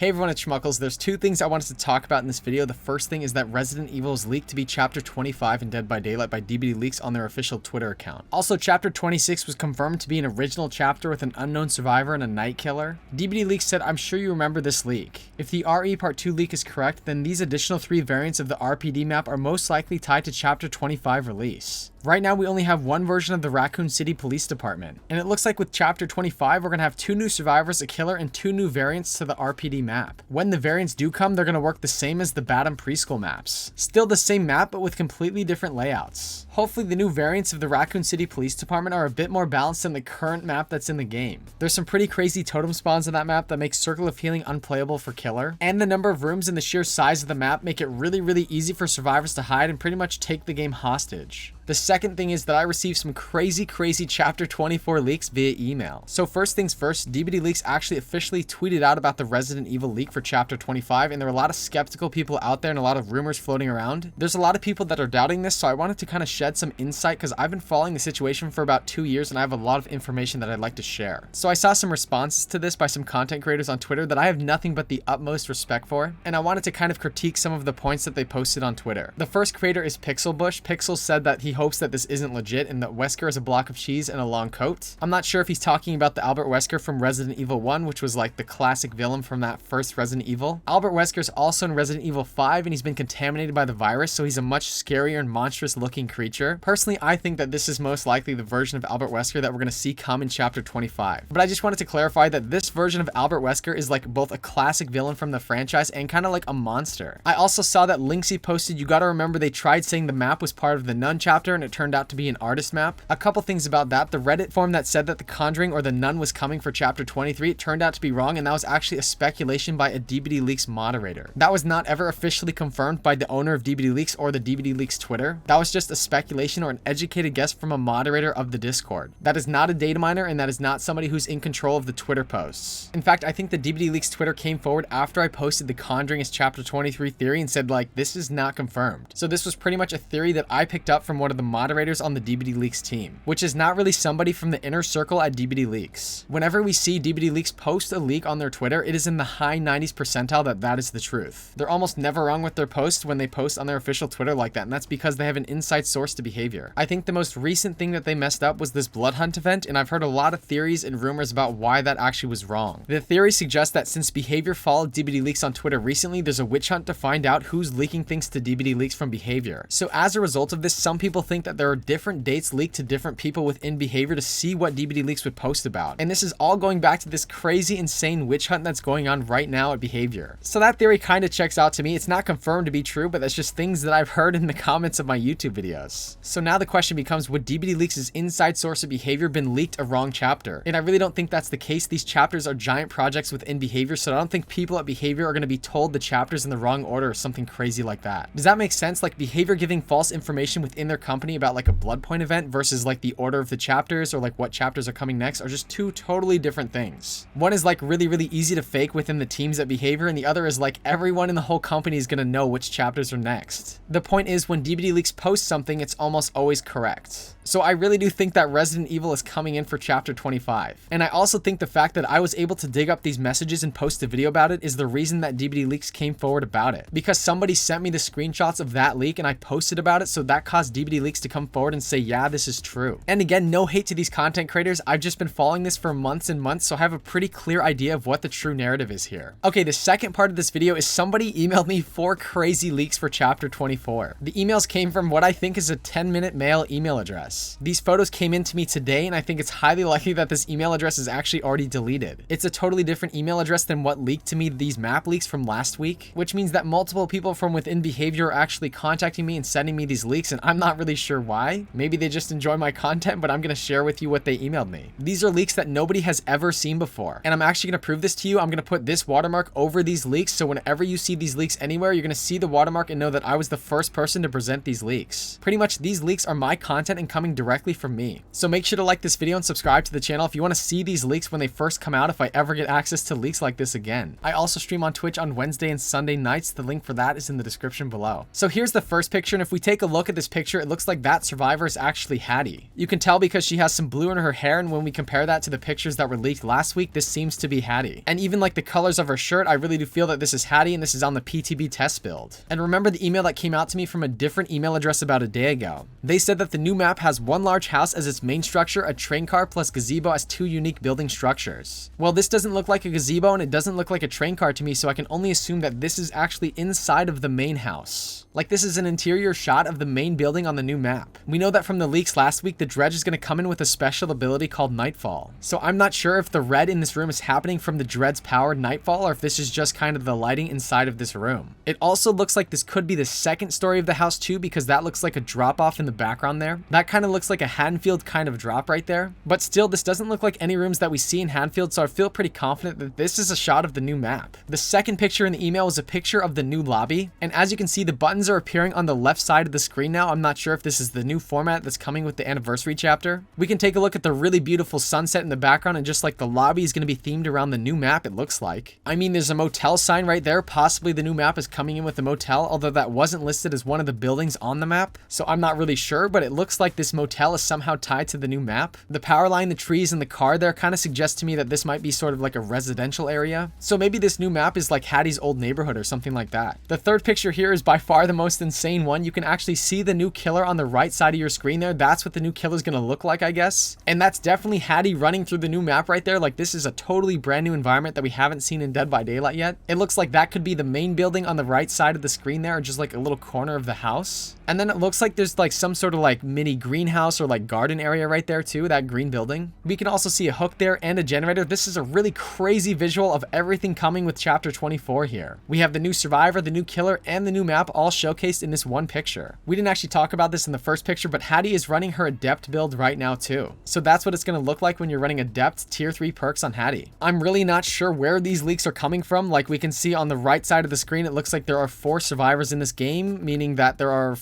Hey everyone, it's Schmuckles. There's two things I wanted to talk about in this video. The first thing is that Resident Evil is leaked to be Chapter 25 in Dead by Daylight by DBD Leaks on their official Twitter account. Also, Chapter 26 was confirmed to be an original chapter with an unknown survivor and a night killer. DBD Leaks said, "I'm sure you remember this leak. If the RE Part 2 leak is correct, then these additional 3 variants of the RPD map are most likely tied to Chapter 25 release. Right now, we only have one version of the Raccoon City Police Department, and it looks like with Chapter 25, we're going to have 2 new survivors, a killer, and 2 new variants to the RPD map. When the variants do come, they're going to work the same as the Batum Preschool maps. Still the same map, but with completely different layouts. Hopefully, the new variants of the Raccoon City Police Department are a bit more balanced than the current map that's in the game. There's some pretty crazy totem spawns in that map that make Circle of Healing unplayable for killer, and the number of rooms and the sheer size of the map make it really easy for survivors to hide and pretty much take the game hostage. The second thing is that I received some crazy Chapter 24 leaks via email. So first things first, DBD Leaks actually officially tweeted out about the Resident Evil leak for Chapter 25, and there are a lot of skeptical people out there and a lot of rumors floating around. There's a lot of people that are doubting this, so I wanted to kind of shed some insight because I've been following the situation for about 2 years and I have a lot of information that I'd like to share. So I saw some responses to this by some content creators on Twitter that I have nothing but the utmost respect for, and I wanted to kind of critique some of the points that they posted on Twitter. The first creator is Pixelbush. Pixel said that he hopes that this isn't legit and that Wesker is a block of cheese and a long coat. I'm not sure if he's talking about the Albert Wesker from Resident Evil 1, which was like the classic villain from that first Resident Evil. Albert Wesker is also in Resident Evil 5 and he's been contaminated by the virus, so he's a much scarier and monstrous looking creature. Personally, I think that this is most likely the version of Albert Wesker that we're going to see come in Chapter 25. But I just wanted to clarify that this version of Albert Wesker is like both a classic villain from the franchise and kind of like a monster. I also saw that Linksy posted, "You gotta remember they tried saying the map was part of the Nun chapter and it turned out to be an artist map." A couple things about that. The Reddit forum that said that the Conjuring or the Nun was coming for Chapter 23, it turned out to be wrong, and that was actually a speculation by a DBD Leaks moderator. That was not ever officially confirmed by the owner of DBD Leaks or the DBD Leaks Twitter. That was just a speculation or an educated guess from a moderator of the Discord. That is not a data miner, and that is not somebody who's in control of the Twitter posts. In fact, I think the DBD Leaks Twitter came forward after I posted the Conjuring is Chapter 23 theory and said, like, this is not confirmed. So this was pretty much a theory that I picked up from one of the moderators on the DBD Leaks team, which is not really somebody from the inner circle at DBD Leaks. Whenever we see DBD Leaks post a leak on their Twitter, it is in the high 90s percentile that is the truth. They're almost never wrong with their posts when they post on their official Twitter like that, and that's because they have an inside source to behavior. I think the most recent thing that they messed up was this Blood Hunt event, and I've heard a lot of theories and rumors about why that actually was wrong. The theory suggests that since behavior followed DBD Leaks on Twitter recently, there's a witch hunt to find out who's leaking things to DBD Leaks from behavior. So as a result of this, some people think that there are different dates leaked to different people within behavior to see what DBD Leaks would post about. And this is all going back to this crazy, insane witch hunt that's going on right now at behavior. So that theory kind of checks out to me. It's not confirmed to be true, but that's just things that I've heard in the comments of my YouTube videos. So now the question becomes, would DBD Leaks' inside source of behavior been leaked a wrong chapter? And I really don't think that's the case. These chapters are giant projects within behavior, so I don't think people at behavior are going to be told the chapters in the wrong order or something crazy like that. Does that make sense? Like behavior giving false information within their company about like a Bloodpoint event versus like the order of the chapters or like what chapters are coming next are just two totally different things. One is like really easy to fake within the teams at behavior, and the other is like everyone in the whole company is going to know which chapters are next. The point is, when DBD Leaks posts something, it's almost always correct. So I really do think that Resident Evil is coming in for Chapter 25. And I also think the fact that I was able to dig up these messages and post a video about it is the reason that DBD Leaks came forward about it. Because somebody sent me the screenshots of that leak and I posted about it, so that caused DBD Leaks to come forward and say, yeah, this is true. And again, no hate to these content creators. I've just been following this for months and months, so I have a pretty clear idea of what the true narrative is here. Okay, the second part of this video is somebody emailed me 4 crazy leaks for Chapter 24. The emails came from what I think is a 10-minute mail email address. These photos came in to me today, and I think it's highly likely that this email address is actually already deleted. It's a totally different email address than what leaked to me these map leaks from last week, which means that multiple people from within behavior are actually contacting me and sending me these leaks, and I'm not really sure why. Maybe they just enjoy my content, but I'm going to share with you what they emailed me. These are leaks that nobody has ever seen before, and I'm actually going to prove this to you. I'm going to put this watermark over these leaks, so whenever you see these leaks anywhere, you're going to see the watermark and know that I was the first person to present these leaks. Pretty much these leaks are my content and coming directly from me. So make sure to like this video and subscribe to the channel if you want to see these leaks when they first come out, if I ever get access to leaks like this again. I also stream on Twitch on Wednesday and Sunday nights. The link for that is in the description below. So here's the first picture, and if we take a look at this picture, it looks like that survivor is actually Hattie. You can tell because she has some blue in her hair, and when we compare that to the pictures that were leaked last week, this seems to be Hattie. And even like the colors colors of her shirt, I really do feel that this is Hattie and this is on the PTB test build. And remember the email that came out to me from a different email address about a day ago. They said that the new map has one large house as its main structure, a train car plus gazebo as 2 unique building structures. Well, this doesn't look like a gazebo and it doesn't look like a train car to me, so I can only assume that this is actually inside of the main house. Like this is an interior shot of the main building on the new map. We know that from the leaks last week, the Dredge is going to come in with a special ability called Nightfall. So I'm not sure if the red in this room is happening from the Dredge's powered Nightfall or if this is just kind of the lighting inside of this room. It also looks like this could be the second story of the house too, because that looks like a drop off in the background there. That kind of looks like a Haddonfield kind of drop right there. But still, this doesn't look like any rooms that we see in Haddonfield, so I feel pretty confident that this is a shot of the new map. The second picture in the email is a picture of the new lobby. And as you can see, the buttons are appearing on the left side of the screen now. I'm not sure if this is the new format that's coming with the anniversary chapter. We can take a look at the really beautiful sunset in the background, and just like the lobby is going to be themed around the new map, it looks like. I mean, there's a motel sign right there. Possibly the new map is coming in with a motel, although that wasn't listed as one of the buildings on the map. So I'm not really sure, but it looks like this motel is somehow tied to the new map. The power line, the trees, and the car there kind of suggest to me that this might be sort of like a residential area. So maybe this new map is like Hattie's old neighborhood or something like that. The third picture here is by far the most insane one. You can actually see the new killer on the right side of your screen there. That's what the new killer is going to look like, I guess. And that's definitely Hattie running through the new map right there. Like this is a totally brand new environment that we haven't seen in Dead by Daylight yet. It looks like that could be the main building on the right side of the screen there, or just like a little corner of the house. And then it looks like there's like some sort of like mini greenhouse or like garden area right there too, that green building. We can also see a hook there and a generator. This is a really crazy visual of everything coming with chapter 24 here. We have the new survivor, the new killer, and the new map all showcased in this one picture. We didn't actually talk about this in the first picture, but Hattie is running her adept build right now too. So that's what it's going to look like when you're running adept tier 3 perks on Hattie. I'm really not sure where these leaks are coming from. Like we can see on the right side of the screen, it looks like there are 4 survivors in this game, meaning that there are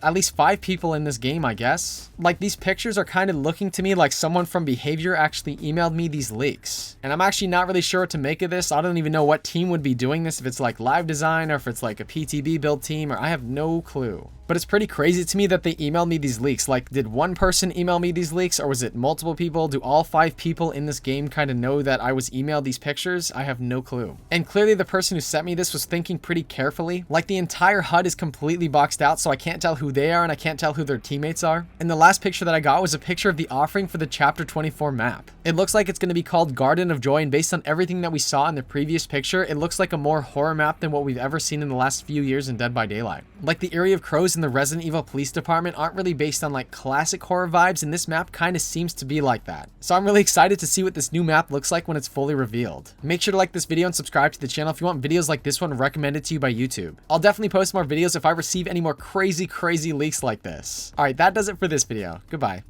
at least 5 people in this game, I guess. Like these pictures are kind of looking to me like someone from Behavior actually emailed me these leaks. And I'm actually not really sure what to make of this. I don't even know what team would be doing this, if it's like Live Design or if it's like a PTB build team, or I have no clue. But it's pretty crazy to me that they emailed me these leaks. Like, did one person email me these leaks, or was it multiple people? Do all 5 people in this game kind of know that I was emailed these pictures? I have no clue. And clearly the person who sent me this was thinking pretty carefully. Like the entire HUD is completely boxed out, so I can't tell who they are and I can't tell who their teammates are. And the last picture that I got was a picture of the offering for the chapter 24 map. It looks like it's going to be called Garden of Joy, and based on everything that we saw in the previous picture, it looks like a more horror map than what we've ever seen in the last few years in Dead by Daylight. Like the Area of Crows in the Resident Evil Police Department aren't really based on like classic horror vibes, and this map kind of seems to be like that. So I'm really excited to see what this new map looks like when it's fully revealed. Make sure to like this video and subscribe to the channel if you want videos like this one recommended to you by YouTube. I'll definitely post more videos if I receive any more crazy leaks like this. Alright, that does it for this video. Goodbye.